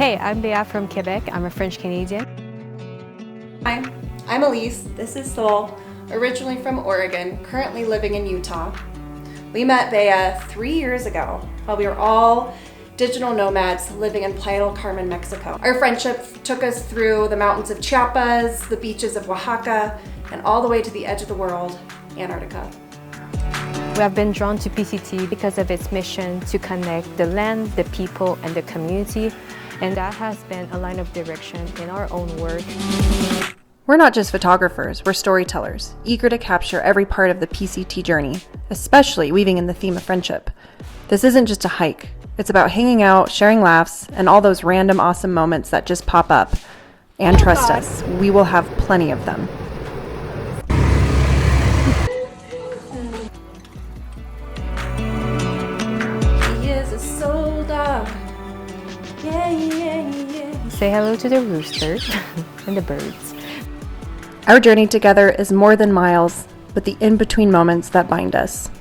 Hi, I'm Bea from Quebec. I'm a French Canadian. Hi, I'm Elise. This is Sol, originally from Oregon, currently living in Utah. We met Bea 3 years ago while we were all digital nomads living in Playa del Carmen, Mexico. Our friendship took us through the mountains of Chiapas, the beaches of Oaxaca, and all the way to the edge of the world, Antarctica. We have been drawn to PCT because of its mission to connect the land, the people, and the community, and that has been a line of direction in our own work. We're not just photographers, we're storytellers, eager to capture every part of the PCT journey, especially weaving in the theme of friendship. This isn't just a hike. It's about hanging out, sharing laughs, and all those random awesome moments that just pop up. And trust us, we will have plenty of them. He is a soul dog. Yeah. Say hello to the rooster and the birds. Our journey together is more than miles, but the in-between moments that bind us.